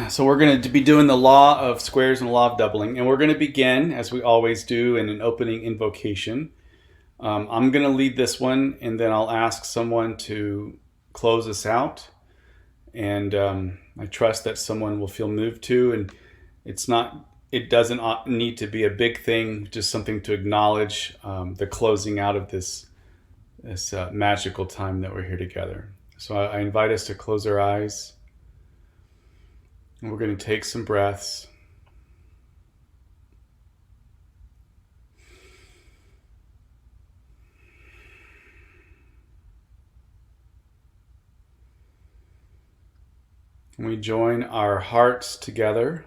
So we're going to be doing the law of squares and the law of doubling, and we're going to begin, as we always do, in an opening invocation. I'm going to lead this one, and then I'll ask someone to close us out. And I trust that someone will feel moved to. And it doesn't need to be a big thing, just something to acknowledge the closing out of this magical time that we're here together. So I invite us to close our eyes. And we're going to take some breaths. And we join our hearts together.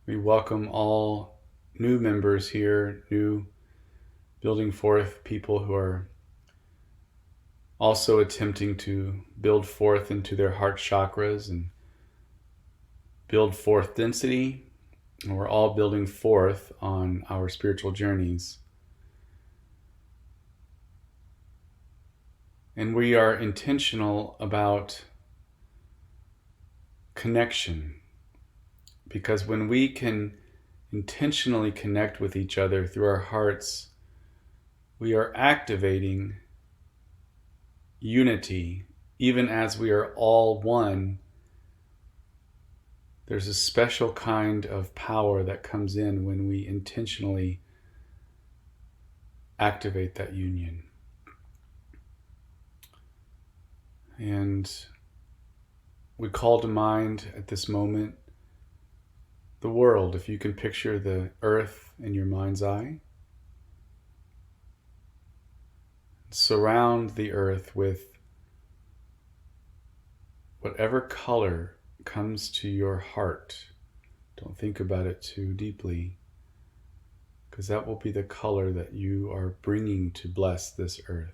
We welcome all new members here, new building forth people who are also attempting to build forth into their heart chakras and build forth density. And we're all building forth on our spiritual journeys. And we are intentional about connection, because when we can intentionally connect with each other through our hearts, we are activating unity. Even as we are all one, there's a special kind of power that comes in when we intentionally activate that union. And we call to mind at this moment the world. If you can picture the earth in your mind's eye, surround the earth with whatever color comes to your heart. Don't think about it too deeply, because that will be the color that you are bringing to bless this earth.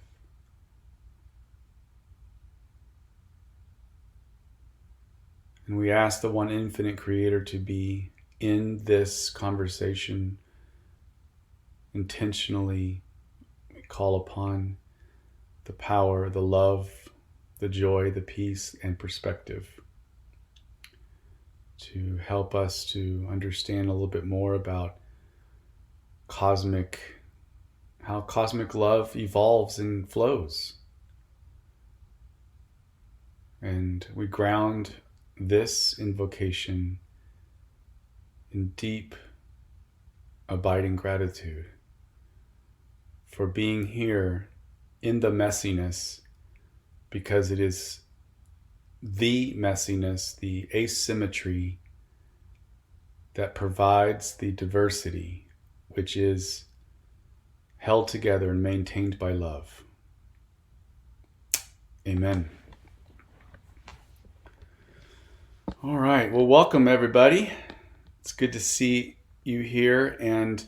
And we ask the one infinite creator to be in this conversation intentionally. We call upon the power, the love, the joy, the peace, and perspective to help us to understand a little bit more about how cosmic love evolves and flows. And we ground this invocation in deep, abiding gratitude for being here in the messiness, because it is the messiness, the asymmetry, that provides the diversity, which is held together and maintained by love. Amen. All right. Well, welcome everybody. It's good to see you here. And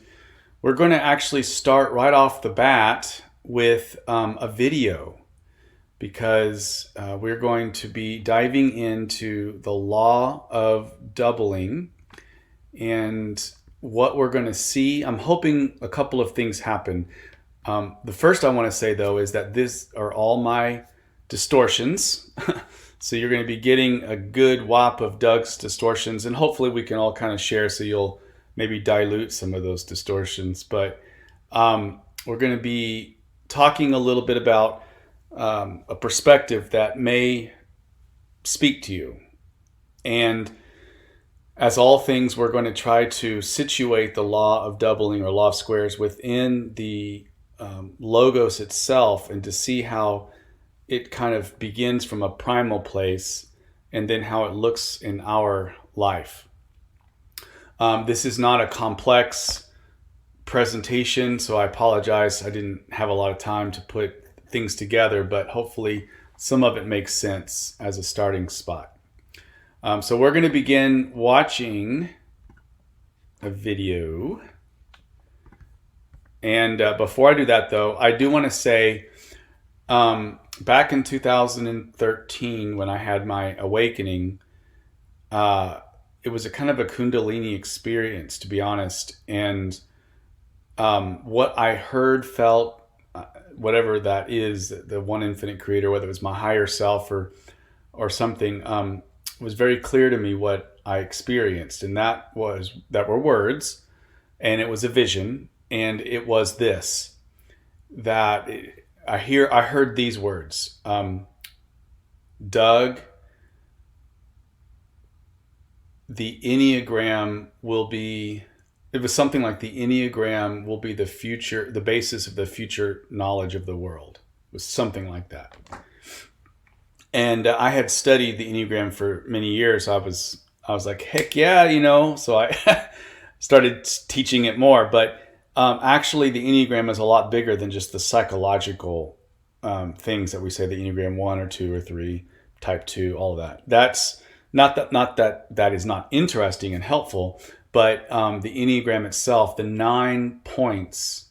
we're going to actually start right off the bat with a video, because we're going to be diving into the law of doubling. And what we're going to see, I'm hoping a couple of things happen. The first I want to say, though, is that these are all my distortions. So you're going to be getting a good whop of Doug's distortions, and hopefully we can all kind of share, so you'll maybe dilute some of those distortions. But we're going to be talking a little bit about a perspective that may speak to you. And as all things, we're going to try to situate the law of doubling or law of squares within the logos itself, and to see how it kind of begins from a primal place and then how it looks in our life. This is not a complex presentation, so I apologize. I didn't have a lot of time to put things together, but hopefully some of it makes sense as a starting spot. So we're going to begin watching a video. And before I do that, though, I do want to say, back in 2013, when I had my awakening, it was a kind of a Kundalini experience, to be honest. And what I heard, felt, whatever that is, the one infinite creator, whether it was my higher self or something, was very clear to me what I experienced, and that were words, and it was a vision, and it was this, that I heard these words, Doug, the Enneagram will be, it was something like the Enneagram will be the basis of the future knowledge of the world. It was something like that. And I had studied the Enneagram for many years. I was like, heck yeah, so I started teaching it more. But actually, the Enneagram is a lot bigger than just the psychological things that we say, the Enneagram 1 or 2 or 3, type 2, all of that. That's not that is not interesting and helpful, but the Enneagram itself, the 9 points,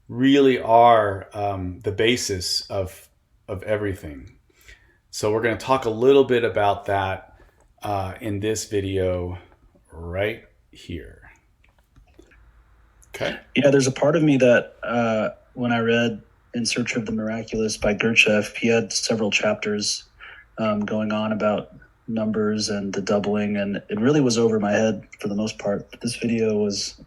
really are the basis of everything. So we're going to talk a little bit about that in this video right here. Okay. Yeah, there's a part of me that when I read In Search of the Miraculous by Gurdjieff, he had several chapters going on about numbers and the doubling, and it really was over my head for the most part. But this video was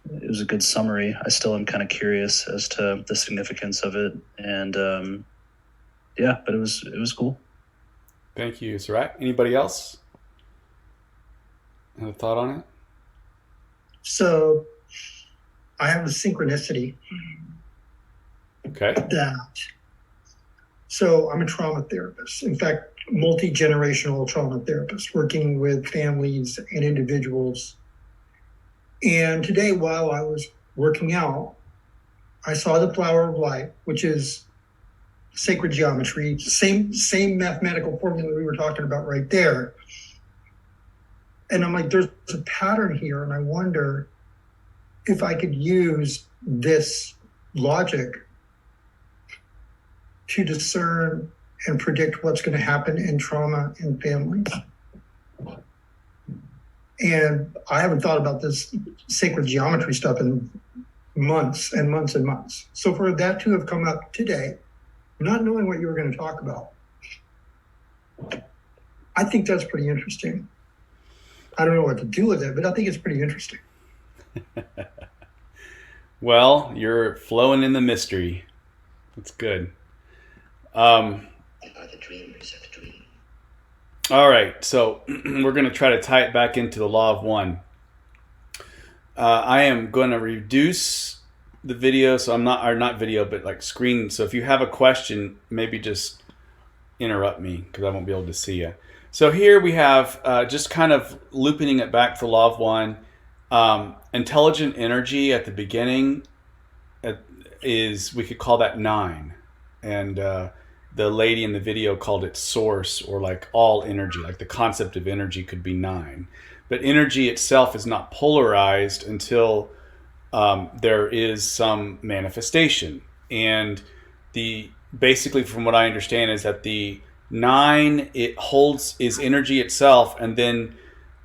a good summary. I still am kind of curious as to the significance of it, and but it was cool. Thank you, Sarat. Anybody else have a thought on it? So I have a synchronicity. Okay. So I'm a trauma therapist. In fact, multi-generational trauma therapist, working with families and individuals. And today, while I was working out, I saw the flower of life, which is sacred geometry, same mathematical formula we were talking about right there. And I'm like, there's a pattern here, and I wonder if I could use this logic to discern and predict what's going to happen in trauma in families. And I haven't thought about this sacred geometry stuff in months and months and months. So for that to have come up today, not knowing what you were going to talk about, I think that's pretty interesting. I don't know what to do with it, but I think it's pretty interesting. Well, you're flowing in the mystery. That's good. All right, so we're going to try to tie it back into the law of one. I am going to reduce the video, so I'm not video, but like screen. So if you have a question, maybe just interrupt me because I won't be able to see you. So here we have just kind of looping it back to the law of one. Intelligent energy at the beginning is, we could call that 9, and the lady in the video called it source, or like all energy, like the concept of energy could be 9. But energy itself is not polarized until there is some manifestation. And basically from what I understand is that the 9, is energy itself, and then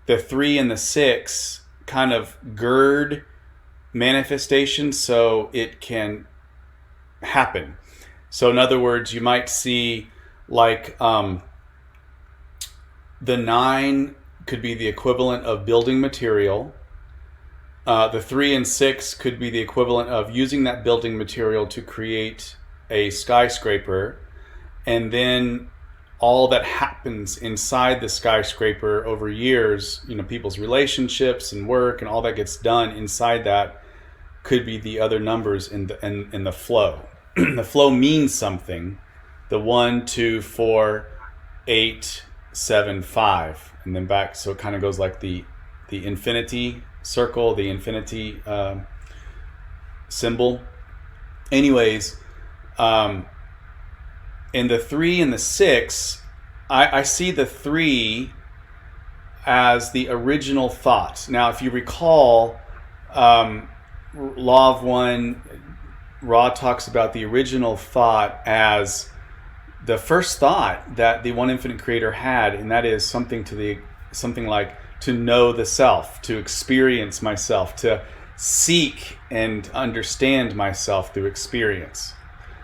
the 3 and the 6 kind of gird manifestation so it can happen. So in other words, you might see like the 9 could be the equivalent of building material. The 3 and 6 could be the equivalent of using that building material to create a skyscraper. And then all that happens inside the skyscraper over years, people's relationships and work and all that gets done inside that could be the other numbers in the flow. The flow means something. The 1, 2, 4, 8, 7, 5, and then back. So it kind of goes like the infinity circle, the infinity symbol. Anyways, in the 3 and the 6, I see the 3 as the original thought. Now, if you recall, Law of One, Ra talks about the original thought as the first thought that the one infinite creator had, and that is something like to know the self, to experience myself, to seek and understand myself through experience.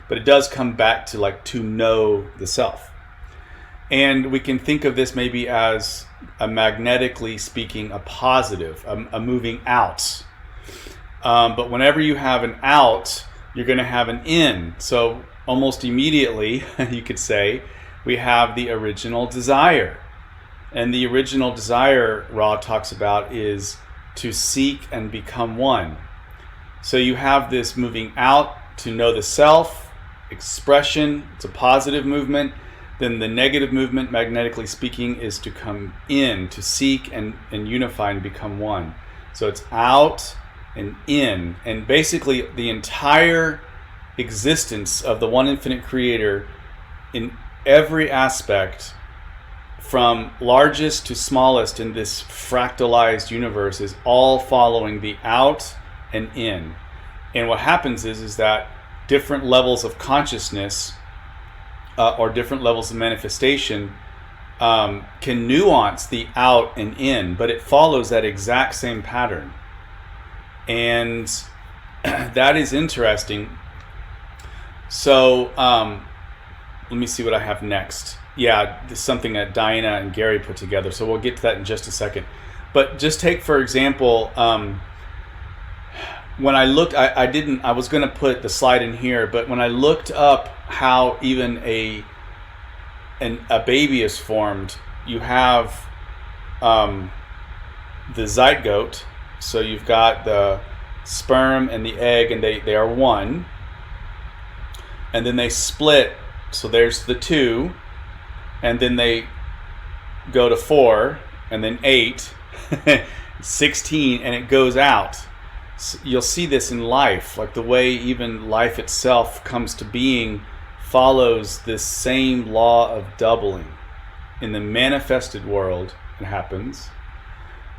but it does come back to like to know the self. And we can think of this maybe as a magnetically speaking, a positive, a moving out. But whenever you have an out, you're going to have an in. So almost immediately, you could say, we have the original desire. And the original desire Ra talks about is to seek and become one. So you have this moving out to know the self, expression, it's a positive movement. Then the negative movement, magnetically speaking, is to come in, to seek and unify and become one. So it's out and in. And basically the entire existence of the one infinite creator in every aspect, from largest to smallest in this fractalized universe, is all following the out and in. And what happens is that different levels of consciousness or different levels of manifestation can nuance the out and in, but it follows that exact same pattern. And that is interesting. So let me see what I have next. Yeah, this is something that Diana and Gary put together, so we'll get to that in just a second. But just take, for example, when I looked, I was going to put the slide in here, but when I looked up how even a baby is formed, you have the zygote. So you've got the sperm and the egg, and they are one. And then they split, so there's the two. And then they go to 4, and then 8, 16, and it goes out. So you'll see this in life, like the way even life itself comes to being follows this same law of doubling. In the manifested world, it happens.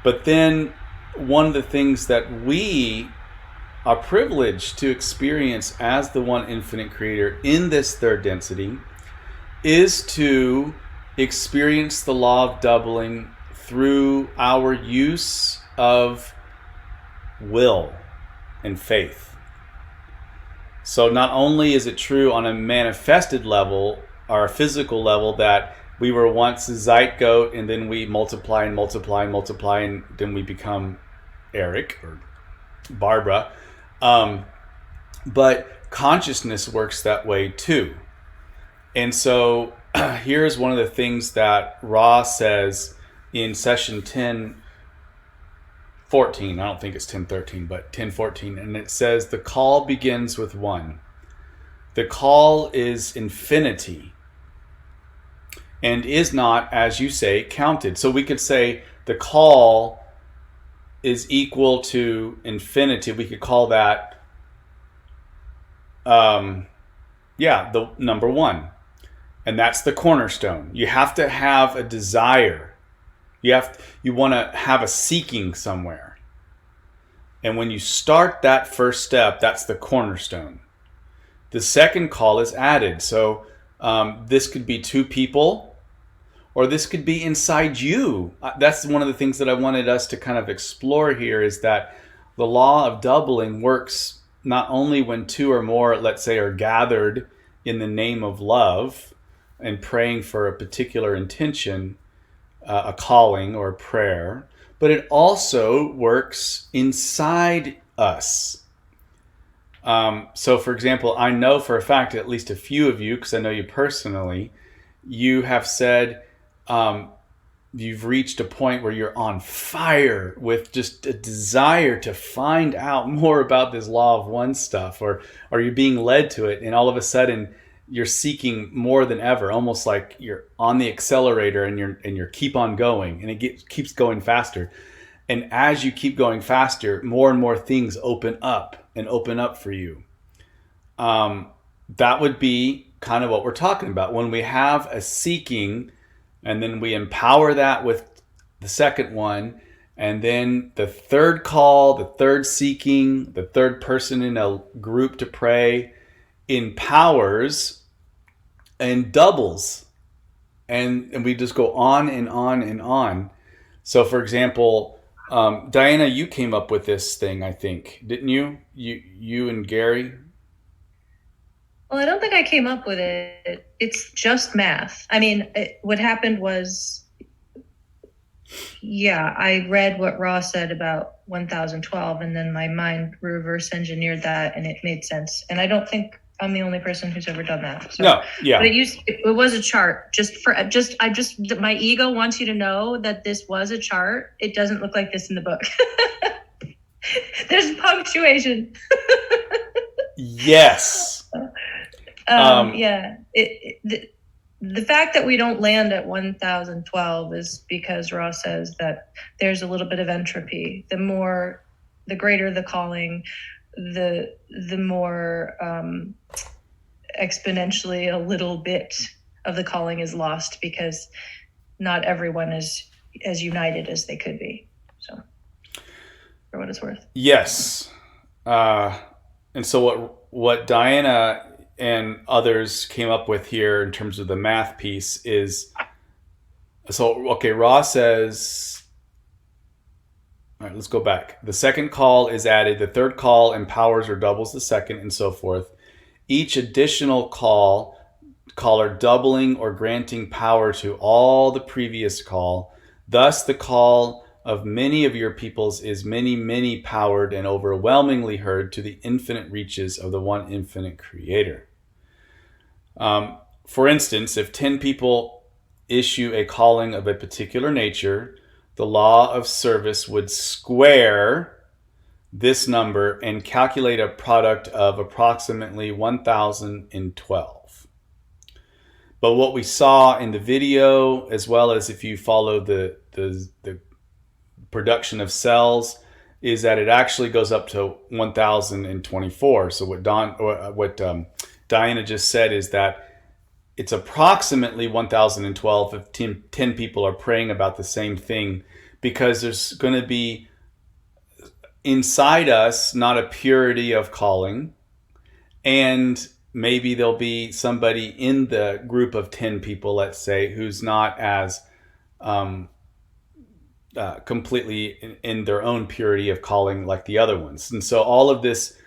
But then one of the things that we are privileged to experience as the one infinite creator in this third density is to experience the law of doubling through our use of will and faith. So not only is it true on a manifested level or a physical level that we were once a zygote, and then we multiply and multiply and multiply, and then we become Eric or Barbara, but consciousness works that way too. And so here's one of the things that Ra says in session 1014. I don't think it's 1013, but 1014. And it says, the call begins with 1. The call is infinity and is not, as you say, counted. So we could say the call is equal to infinity. We could call that, the number 1. And that's the cornerstone. You have to have a desire. You want to have a seeking somewhere. And when you start that first step, that's the cornerstone. The second call is added. So this could be 2 people, or this could be inside you. That's one of the things that I wanted us to kind of explore here, is that the law of doubling works not only when 2 or more, let's say, are gathered in the name of love and praying for a particular intention, a calling or a prayer, but it also works inside us. So for example, I know for a fact, at least a few of you, because I know you personally, you have said you've reached a point where you're on fire with just a desire to find out more about this law of one stuff, or you're being led to it, and all of a sudden you're seeking more than ever, almost like you're on the accelerator and you're keep on going, and it keeps going faster. And as you keep going faster, more and more things open up for you. That would be kind of what we're talking about. When we have a seeking, and then we empower that with the second one, and then the third call, the third seeking, the third person in a group to pray empowers and doubles. And we just go on and on and on. So for example, Diana, you came up with this thing, I think, didn't you? You and Gary? Well, I don't think I came up with it. It's just math. I mean, what happened was, yeah, I read what Ross said about 1012, and then my mind reverse engineered that, and it made sense. And I don't think I'm the only person who's ever done that. So, No, yeah. But it was a chart. My ego wants you to know that this was a chart. It doesn't look like this in the book. There's punctuation. Yes. Yeah. The fact that we don't land at 1012 is because Ross says that there's a little bit of entropy. The greater the calling, the more exponentially a little bit of the calling is lost, because not everyone is as united as they could be. So, for what it's worth. Yes. And so what Diana and others came up with here in terms of the math piece is, Ross says, all right, let's go back. The second call is added. The third call empowers or doubles the second, and so forth. Each additional caller doubling or granting power to all the previous call. Thus, the call of many of your peoples is many, many powered and overwhelmingly heard to the infinite reaches of the one infinite creator. For instance, if 10 people issue a calling of a particular nature, the law of service would square this number and calculate a product of approximately 1012. But what we saw in the video, as well as if you follow the production of cells, is that it actually goes up to 1024. So what Diana just said is that it's approximately 1012 if 10 people are praying about the same thing, because there's going to be inside us not a purity of calling, and maybe there'll be somebody in the group of 10 people, let's say, who's not as completely in their own purity of calling like the other ones. And so all of this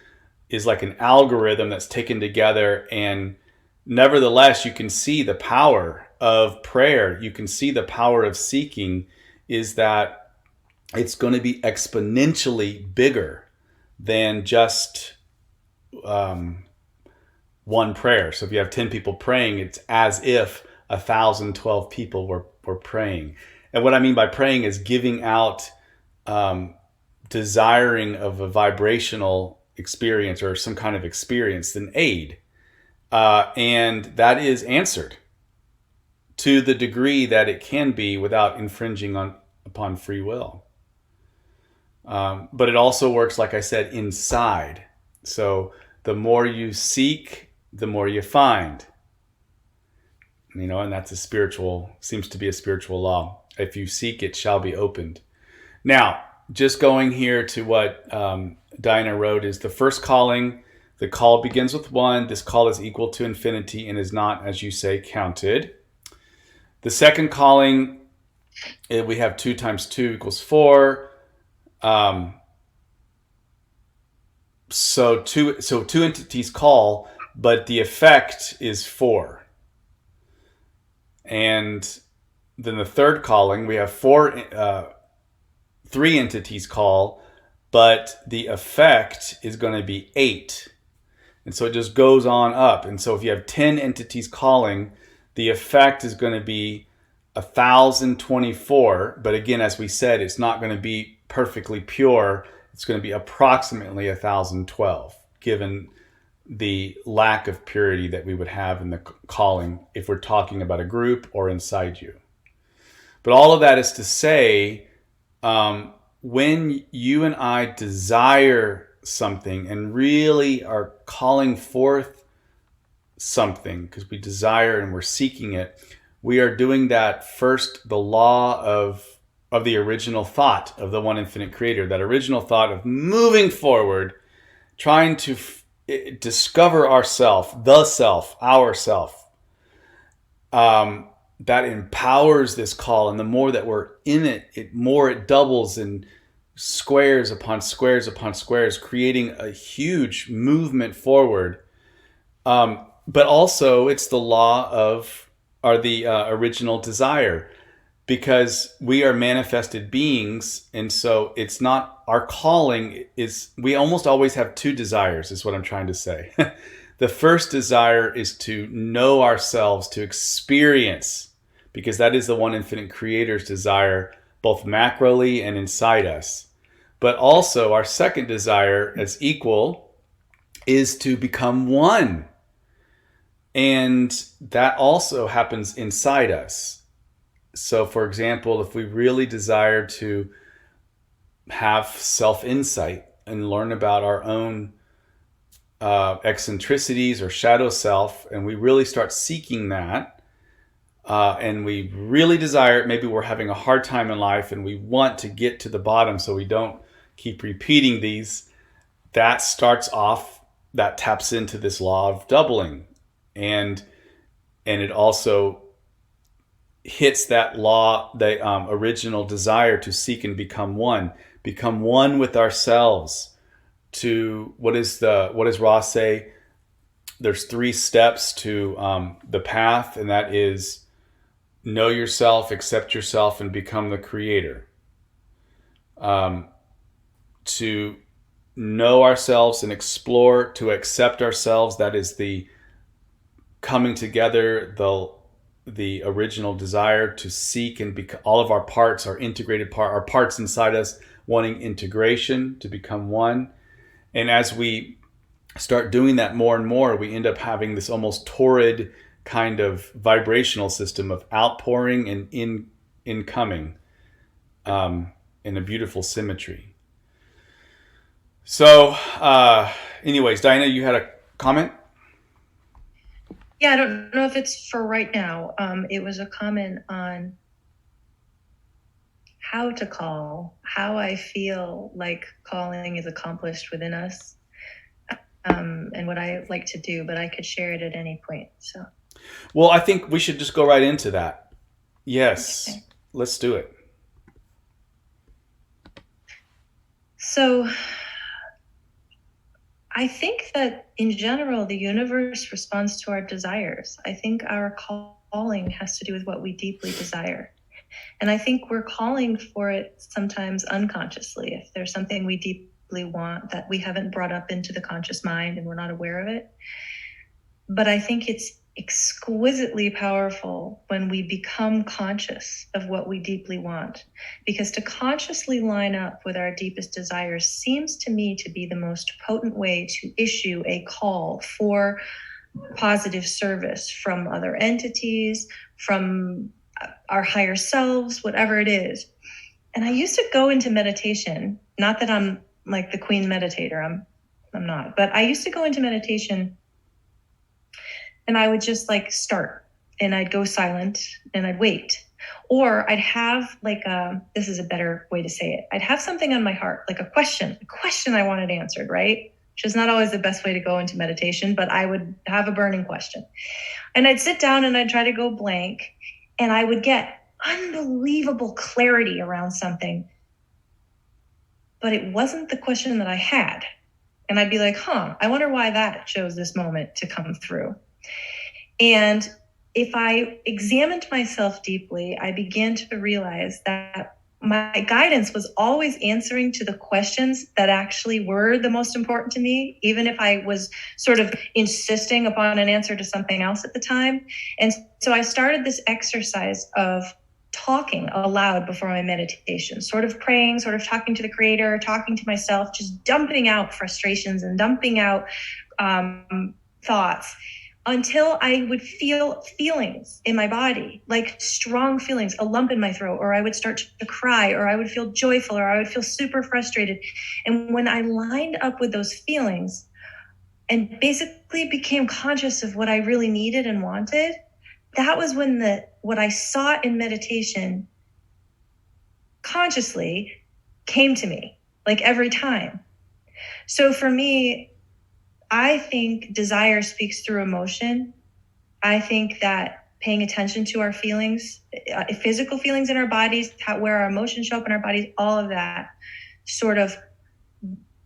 is like an algorithm that's taken together, and nevertheless, you can see the power of prayer. You can see the power of seeking is that it's going to be exponentially bigger than just one prayer. So if you have 10 people praying, it's as if 1012 people were praying. And what I mean by praying is giving out desiring of a vibrational experience or some kind of experience, an aid. And that is answered to the degree that it can be without infringing upon free will. But it also works, like I said, inside. So the more you seek, the more you find. And that's seems to be a spiritual law. If you seek, it shall be opened. Now, just going here to what Diana wrote is the first calling. The call begins with 1. This call is equal to infinity and is not, as you say, counted. The second calling, we have 2 times 2 equals 4. So two entities call, but the effect is 4. And then the third calling, we have 3 entities call, but the effect is going to be 8. And so it just goes on up. And so if you have 10 entities calling, the effect is going to be 1024. But again, as we said, it's not going to be perfectly pure. It's going to be approximately 1012, given the lack of purity that we would have in the calling if we're talking about a group or inside you. But all of that is to say, when you and I desire something and really are calling forth something because we desire and we're seeking it, we are doing that first, the law of the original thought of the one infinite creator, that original thought of moving forward, trying to discover ourself, the self, ourself. That empowers this call, and the more that we're in it, it doubles and squares upon squares upon squares, creating a huge movement forward. But also it's the law of, or the original desire, because we are manifested beings. And so it's not, our calling is, we almost always have two desires, is what I'm trying to say. The first desire is to know ourselves, to experience, because that is the one infinite creator's desire, both macroly and inside us. But also our second desire as equal is to become one. And that also happens inside us. So, for example, if we really desire to have self-insight and learn about our own eccentricities or shadow self, and we really start seeking that, and we really desire it, maybe we're having a hard time in life and we want to get to the bottom so we don't keep repeating these, that starts off, that taps into this law of doubling. And it also hits that law, the original desire to seek and become one with ourselves. To what does Ross say? There's 3 steps to the path, and that is know yourself, accept yourself, and become the creator. To know ourselves and explore, to accept ourselves, that is the coming together, the original desire to seek and become, all of our parts, our integrated part, our parts inside us wanting integration to become one. And as we start doing that more and more, we end up having this almost torrid kind of vibrational system of outpouring and incoming, in a beautiful symmetry. So anyways, Diana, you had a comment? Yeah, I don't know if it's for right now. It was a comment on how to call, how I feel like calling is accomplished within us, and what I like to do, but I could share it at any point. So, well, I think we should just go right into that. Yes, okay. Let's do it. So I think that in general, the universe responds to our desires. I think our calling has to do with what we deeply desire. And I think we're calling for it sometimes unconsciously. If there's something we deeply want that we haven't brought up into the conscious mind and we're not aware of it. But I think it's exquisitely powerful when we become conscious of what we deeply want, because to consciously line up with our deepest desires seems to me to be the most potent way to issue a call for positive service from other entities, from our higher selves, whatever it is. And I used to go into meditation, not that I'm like the queen meditator, I'm not, but I used to go into meditation and I would just like start and I'd go silent and I'd wait. Or I'd have like this is a better way to say it. I'd have something on my heart, like a question I wanted answered, right? Which is not always the best way to go into meditation, but I would have a burning question. And I'd sit down and I'd try to go blank, and I would get unbelievable clarity around something. But it wasn't the question that I had. And I'd be like, I wonder why that chose this moment to come through. And if I examined myself deeply, I began to realize that my guidance was always answering to the questions that actually were the most important to me, even if I was sort of insisting upon an answer to something else at the time. And so I started this exercise of talking aloud before my meditation, sort of praying, sort of talking to the creator, talking to myself, just dumping out frustrations and dumping out thoughts, until I would feel feelings in my body, like strong feelings, a lump in my throat, or I would start to cry, or I would feel joyful, or I would feel super frustrated. And when I lined up with those feelings and basically became conscious of what I really needed and wanted, that was when what I sought in meditation consciously came to me, like every time. So for me, I think desire speaks through emotion. I think that paying attention to our feelings, physical feelings in our bodies, where our emotions show up in our bodies, all of that sort of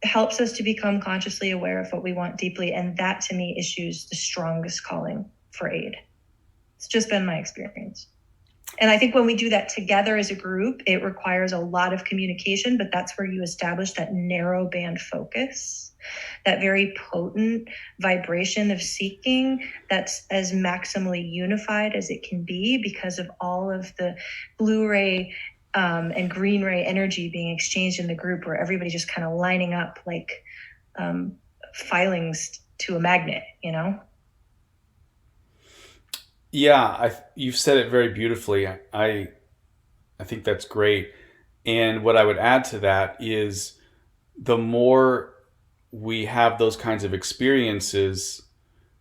helps us to become consciously aware of what we want deeply. And that to me issues the strongest calling for aid. It's just been my experience. And I think when we do that together as a group, it requires a lot of communication, but that's where you establish that narrow band focus, that very potent vibration of seeking that's as maximally unified as it can be because of all of the blue ray and green ray energy being exchanged in the group, where everybody just kind of lining up like filings to a magnet, you know? Yeah, you've said it very beautifully. I think that's great. And what I would add to that is the more we have those kinds of experiences,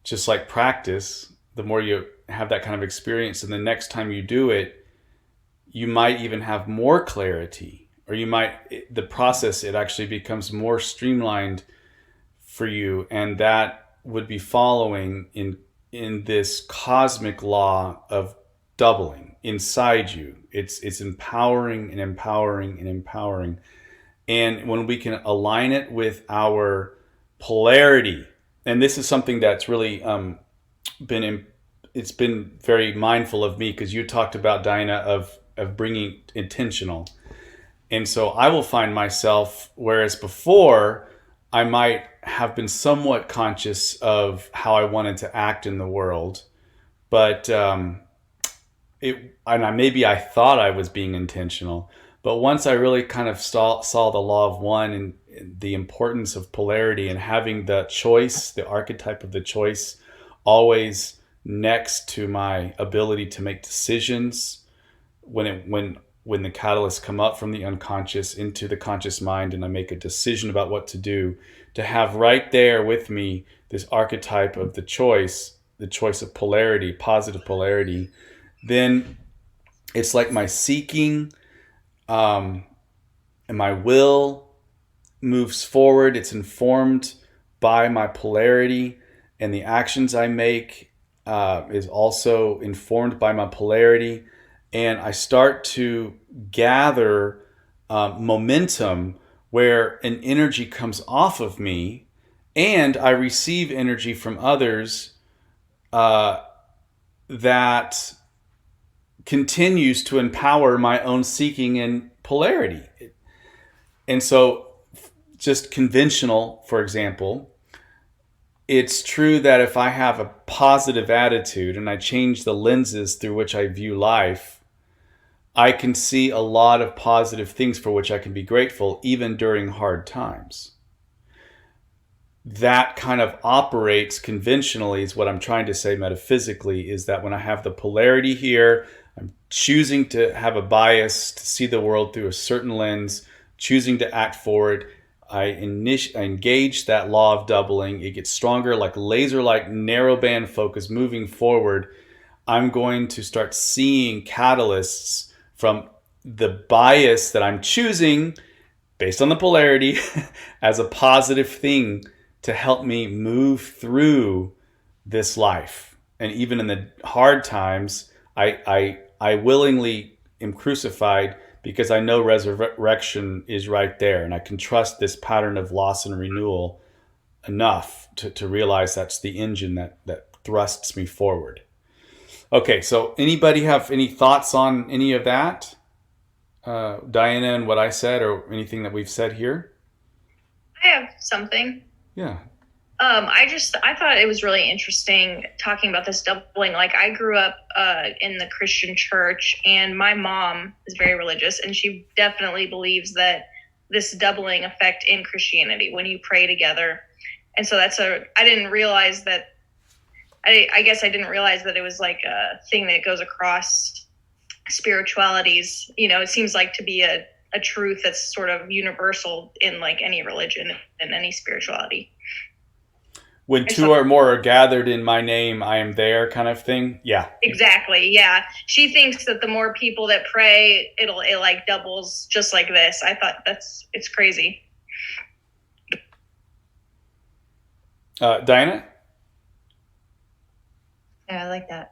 just like practice, the more you have that kind of experience, and the next time you do it, you might even have more clarity, or the process, it actually becomes more streamlined for you. And that would be following in this cosmic law of doubling inside you. It's empowering and empowering and empowering. And when we can align it with our polarity, and this is something that's really it's been very mindful of me, because you talked about, Diana, of bringing intentional. And so I will find myself, whereas before I might have been somewhat conscious of how I wanted to act in the world, but maybe I thought I was being intentional. But once I really kind of saw the law of one and the importance of polarity and having the choice, the archetype of the choice, always next to my ability to make decisions when the catalysts come up from the unconscious into the conscious mind, and I make a decision about what to do, to have right there with me this archetype of the choice of polarity, positive polarity, then it's like my seeking and my will moves forward. It's informed by my polarity, and the actions I make is also informed by my polarity. And I start to gather momentum where an energy comes off of me, and I receive energy from others that continues to empower my own seeking and polarity. And so, just conventional, for example, it's true that if I have a positive attitude and I change the lenses through which I view life, I can see a lot of positive things for which I can be grateful, even during hard times. That kind of operates conventionally, is what I'm trying to say metaphysically, is that when I have the polarity here, I'm choosing to have a bias to see the world through a certain lens, choosing to act forward. I engage that law of doubling. It gets stronger, like laser-like narrowband focus moving forward. I'm going to start seeing catalysts from the bias that I'm choosing based on the polarity as a positive thing to help me move through this life. And even in the hard times, I willingly am crucified because I know resurrection is right there, and I can trust this pattern of loss and renewal enough to realize that's the engine that thrusts me forward. Okay, so anybody have any thoughts on any of that? Diana, and what I said, or anything that we've said here? I have something. Yeah. I thought it was really interesting talking about this doubling. Like, I grew up in the Christian church, and my mom is very religious, and she definitely believes that this doubling effect in Christianity when you pray together. And so I didn't realize that, I guess I didn't realize that it was like a thing that goes across spiritualities. You know, it seems like to be a truth that's sort of universal in like any religion and any spirituality. When two or more are gathered in my name, I am there, kind of thing. Yeah. Exactly. Yeah. She thinks that the more people that pray, it like doubles just like this. I thought it's crazy. Diana? Yeah, I like that.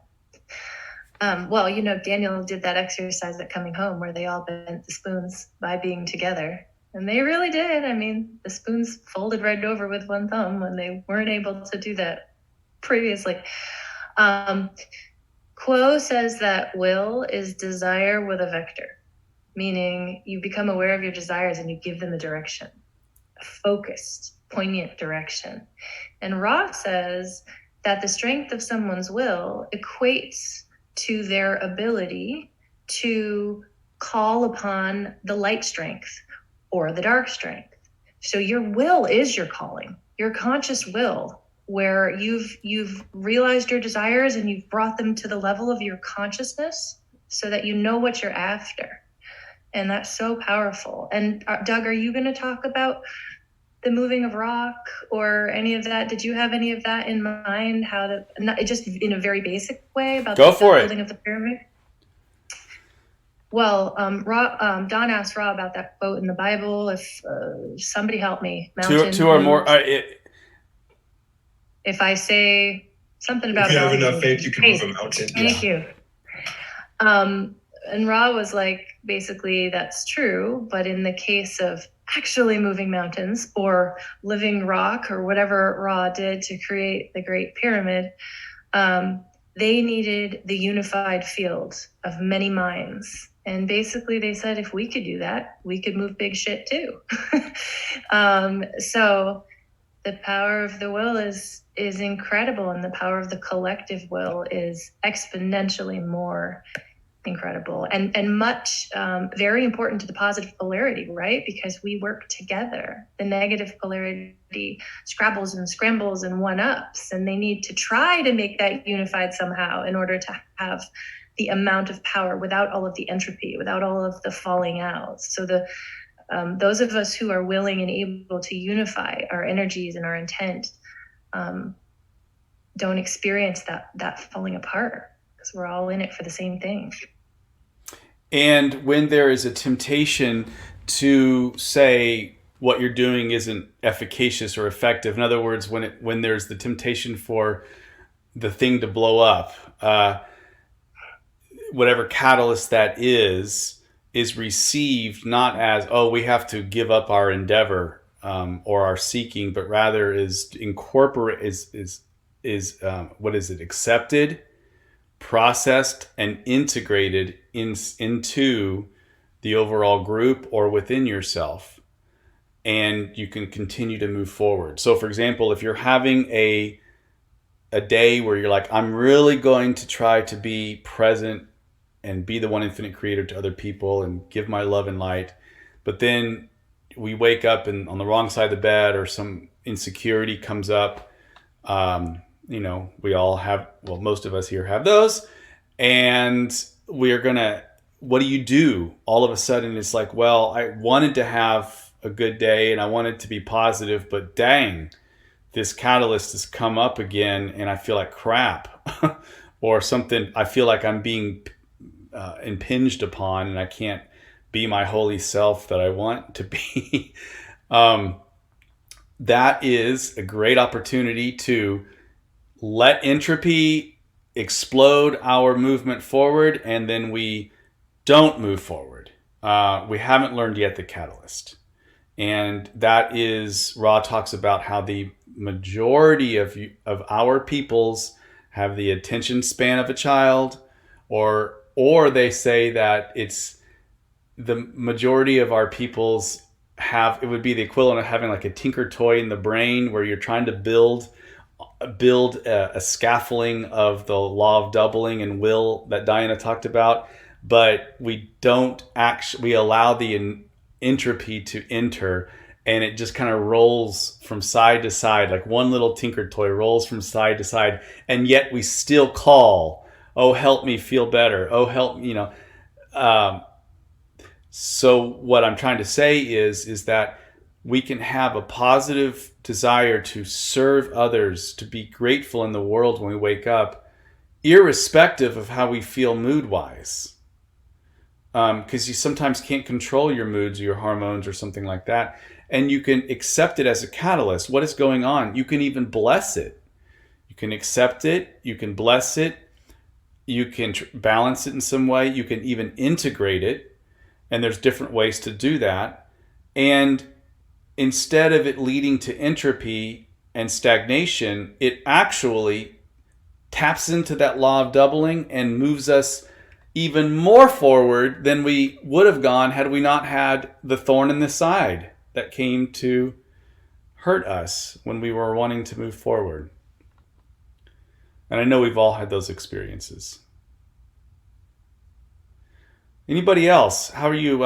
Well, you know, Daniel did that exercise at Coming Home where they all bent the spoons by being together. And they really did. I mean, the spoons folded right over with one thumb when they weren't able to do that previously. Quo says that will is desire with a vector, meaning you become aware of your desires and you give them a direction, a focused, poignant direction. And Ra says that the strength of someone's will equates to their ability to call upon the light strength or the dark strength. So your will is your calling, your conscious will, where you've realized your desires and you've brought them to the level of your consciousness so that you know what you're after. And that's so powerful. And Doug, are you going to talk about the moving of rock or any of that? Did you have any of that in mind? How to, not just in a very basic way about Go the for building it. of the pyramid? Well, Don asked Ra about that quote in the Bible. If somebody help me, Two or more. If I say something about if you a have mountain, enough faith, you can move a mountain. Thank you. And Ra was like, basically, that's true. But in the case of actually moving mountains or living rock or whatever Ra did to create the Great Pyramid, they needed the unified field of many minds. And basically they said, if we could do that, we could move big shit too. So the power of the will is incredible, and the power of the collective will is exponentially more incredible and much very important to the positive polarity, right? Because we work together. The negative polarity scrabbles and scrambles and one-ups, and they need to try to make that unified somehow in order to have the amount of power without all of the entropy, without all of the falling out. So those of us who are willing and able to unify our energies and our intent don't experience that falling apart, because we're all in it for the same thing. And when there is a temptation to say what you're doing isn't efficacious or effective, in other words, when there's the temptation for the thing to blow up, whatever catalyst that is received not as, oh, we have to give up our endeavor or our seeking, but rather is accepted, processed, and integrated into the overall group or within yourself, and you can continue to move forward. So for example, if you're having a day where you're like, I'm really going to try to be present and be the one infinite creator to other people and give my love and light, but then we wake up and on the wrong side of the bed or some insecurity comes up, we all have, well, most of us here have those, and what do you do? All of a sudden it's like, well, I wanted to have a good day and I wanted to be positive, but dang, this catalyst has come up again and I feel like crap or something. I feel like I'm being impinged upon and I can't be my holy self that I want to be. That is a great opportunity to let entropy explode our movement forward, and then we don't move forward. We haven't learned yet the catalyst. And that is, Ra talks about how the majority of our peoples have the attention span of a child, or they say that it's the majority of our peoples it would be the equivalent of having like a tinker toy in the brain where you're trying to build a scaffolding of the law of doubling and will that Diana talked about, but we allow the entropy to enter, and it just kind of rolls from side to side, like one little tinker toy rolls from side to side, and yet we still call, oh, help me feel better, oh, help, so what I'm trying to say is that we can have a positive desire to serve others, to be grateful in the world when we wake up, irrespective of how we feel mood-wise. Because you sometimes can't control your moods or your hormones or something like that. And you can accept it as a catalyst. What is going on? You can even bless it. You can accept it. You can bless it. You can balance it in some way. You can even integrate it. And there's different ways to do that. And instead of it leading to entropy and stagnation, it actually taps into that law of doubling and moves us even more forward than we would have gone had we not had the thorn in the side that came to hurt us when we were wanting to move forward. And I know we've all had those experiences. Anybody else? How are you?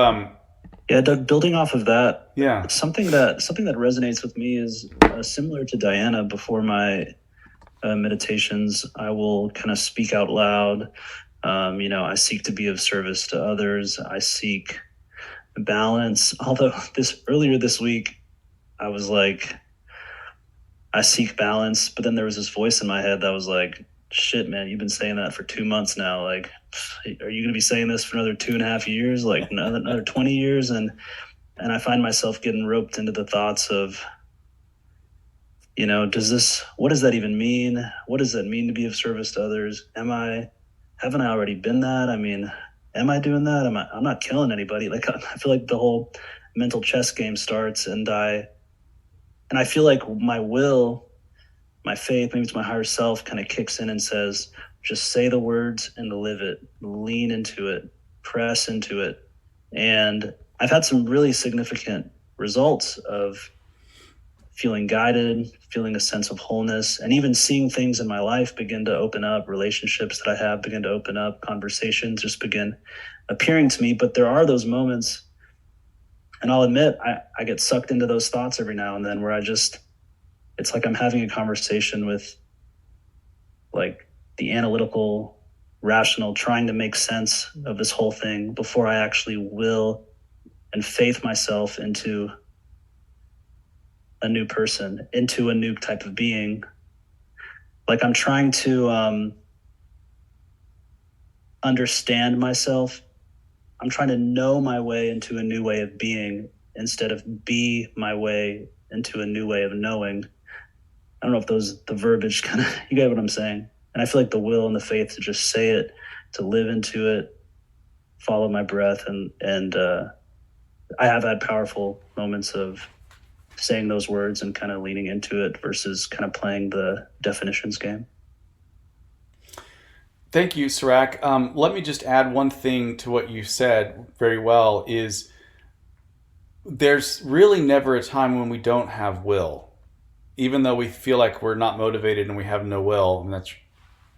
Yeah, Doug, building off of that, Yeah. something that resonates with me is similar to Diana. Before my meditations, I will kind of speak out loud. I seek to be of service to others. I seek balance. Although earlier this week, I was like, I seek balance, but then there was this voice in my head that was like, shit, man, you've been saying that for 2 months now. Like, are you going to be saying this for another 2.5 years, like another 20 years? And I find myself getting roped into the thoughts of, what does that even mean? What does that mean to be of service to others? Haven't I already been that? I mean, am I doing that? I'm not killing anybody. Like, I feel like the whole mental chess game starts, and I feel like my will, my faith, maybe it's my higher self, kind of kicks in and says, just say the words and live it, lean into it, press into it. And I've had some really significant results of feeling guided, feeling a sense of wholeness, and even seeing things in my life begin to open up, relationships that I have begin to open up, conversations just begin appearing to me. But there are those moments, and I'll admit, I get sucked into those thoughts every now and then where it's like I'm having a conversation with like the analytical, rational, trying to make sense of this whole thing before I actually will and faith myself into a new person, into a new type of being. Like I'm trying to understand myself. I'm trying to know my way into a new way of being instead of be my way into a new way of knowing. I don't know if the verbiage kind of, you get what I'm saying? And I feel like the will and the faith to just say it, to live into it, follow my breath. And I have had powerful moments of saying those words and kind of leaning into it versus kind of playing the definitions game. Thank you, Sirach. Let me just add one thing to what you said very well is there's really never a time when we don't have will. Even though we feel like we're not motivated and we have no will, and that's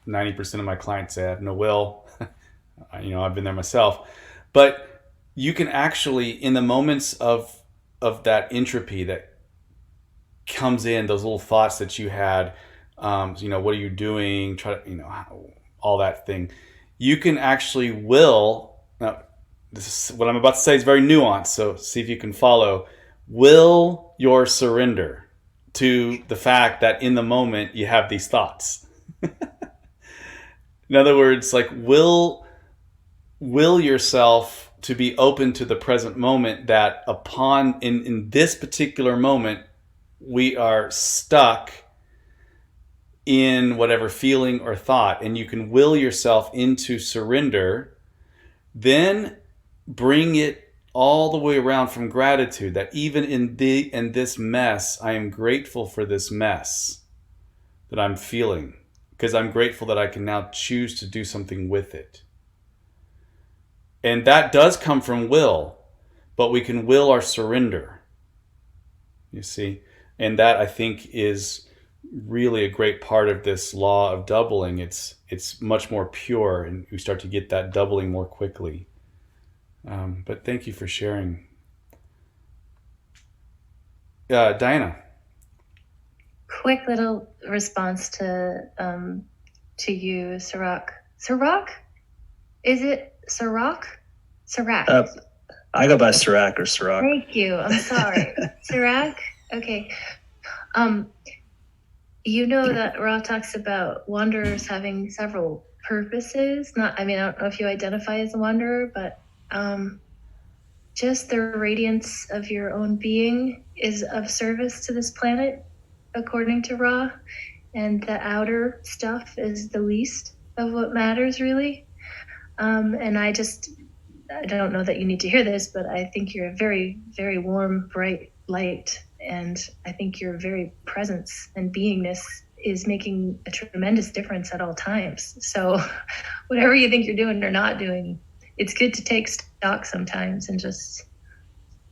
90% of my clients say I have no will. I've been there myself. But you can actually, in the moments of that entropy that comes in, those little thoughts that you had, what are you doing? All that thing. You can actually will. Now, this is what I'm about to say is very nuanced. So see if you can follow. Will your surrender to the fact that in the moment you have these thoughts. In other words, like will yourself to be open to the present moment that upon in this particular moment we are stuck in whatever feeling or thought, and you can will yourself into surrender, then bring it all the way around from gratitude that even in this mess, I am grateful for this mess that I'm feeling because I'm grateful that I can now choose to do something with it. And that does come from will, but we can will our surrender. You see? And that I think is really a great part of this law of doubling. It's much more pure and we start to get that doubling more quickly. But thank you for sharing. Diana. Quick little response to you, Sirach. Sirach? Is it Sirach? Sirach. I go by Sirach or Sirach. Thank you. I'm sorry. Sirach? Okay. You know that Ra talks about wanderers having several purposes. I don't know if you identify as a wanderer, but just the radiance of your own being is of service to this planet, according to Ra, and the outer stuff is the least of what matters, really. And I just I don't know that you need to hear this, but I think you're a very, very warm, bright light. And I think your very presence and beingness is making a tremendous difference at all times. So whatever you think you're doing or not doing, it's good to take stock sometimes and just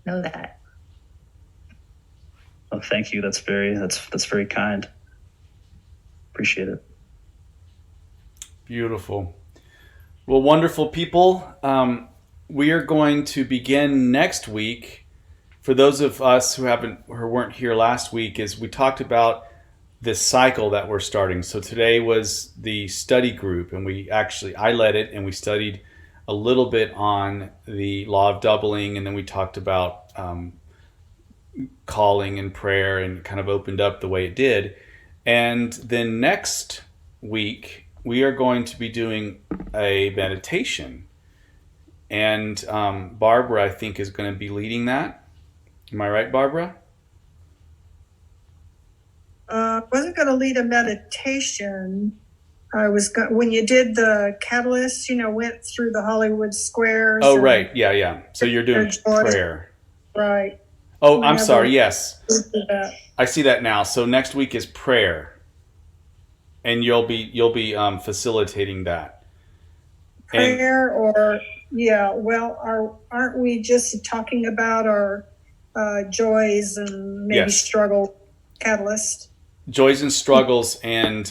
know that. Oh, thank you. That's very kind. Appreciate it. Beautiful. Well, wonderful people. We are going to begin next week. For those of us who weren't here last week, is we talked about this cycle that we're starting. So today was the study group, and I led it, and we studied a little bit on the law of doubling, and then we talked about calling and prayer, and kind of opened up the way it did. And then next week we are going to be doing a meditation, and Barbara, I think, is going to be leading that. Am I right, Barbara? I wasn't going to lead a meditation. When you did the catalyst, went through the Hollywood squares. Oh, right. Yeah. So you're doing prayer. Right. Oh, I'm sorry. Yes. I see that now. So next week is prayer, and you'll be facilitating that. Prayer aren't we just talking about our joys and maybe struggle catalyst? Joys and struggles, and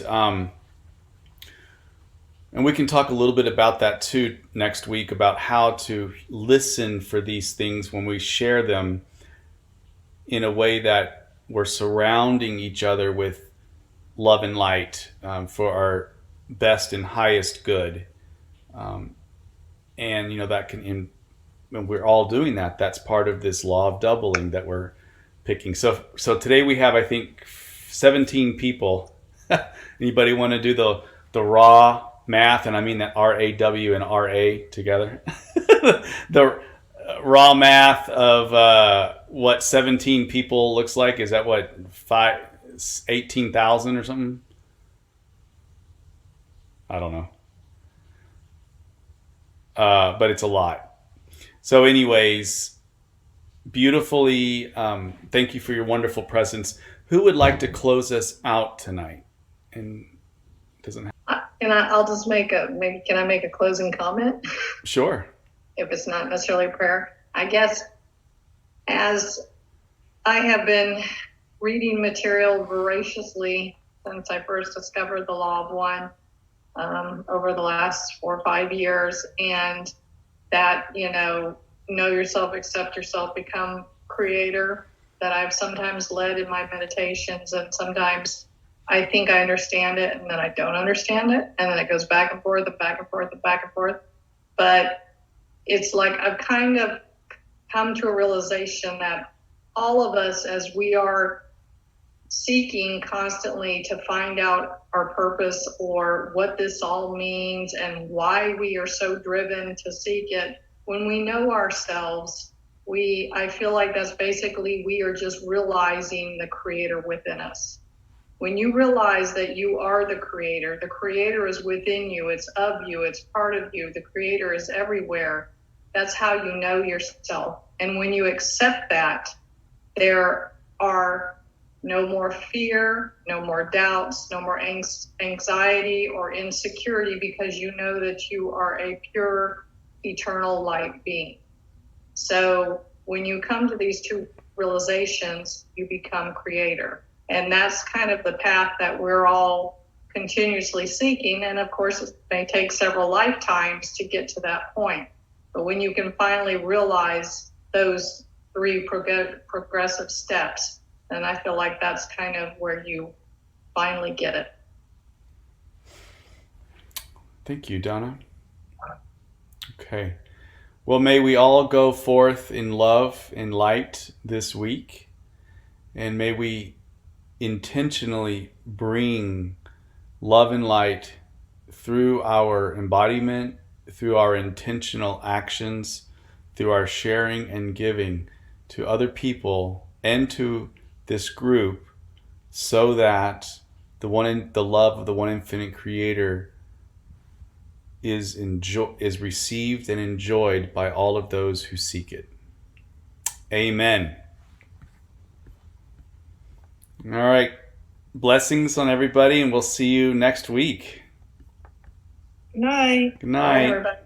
we can talk a little bit about that too next week, about how to listen for these things when we share them in a way that we're surrounding each other with love and light for our best and highest good. And that can, when we're all doing that, that's part of this law of doubling that we're picking. So today we have, I think, 17 people. Anybody want to do the raw math? And I mean that RAW and RA together. The raw math of what 17 people looks like. Is that what, 18,000 or something? I don't know. But it's a lot. So anyways, beautifully, thank you for your wonderful presence. Who would like to close us out tonight? And doesn't have... I'll just can I make a closing comment? Sure. If it's not necessarily prayer. I guess as I have been reading material voraciously since I first discovered the law of one over the last 4 or 5 years, and that, know yourself, accept yourself, become creator, that I've sometimes led in my meditations, and sometimes I think I understand it and then I don't understand it, and then it goes back and forth and back and forth and back and forth. But it's like I've kind of come to a realization that all of us, as we are seeking constantly to find out our purpose or what this all means and why we are so driven to seek it, when we know ourselves, I feel like that's basically, we are just realizing the creator within us. When you realize that you are the creator is within you, it's of you, it's part of you, the creator is everywhere. That's how you know yourself. And when you accept that, there are no more fear, no more doubts, no more anxiety or insecurity, because you know that you are a pure, eternal light being. So when you come to these two realizations, you become creator. And that's kind of the path that we're all continuously seeking. And of course, it may take several lifetimes to get to that point. But when you can finally realize those 3 progressive steps, then I feel like that's kind of where you finally get it. Thank you, Donna. Okay. Well, may we all go forth in love and light this week. And may we intentionally bring love and light through our embodiment, through our intentional actions, through our sharing and giving to other people and to this group, so that the love of the one infinite creator is received and enjoyed by all of those who seek it. Amen. All right. Blessings on everybody, and we'll see you next week. Night. Good night. Bye, everybody.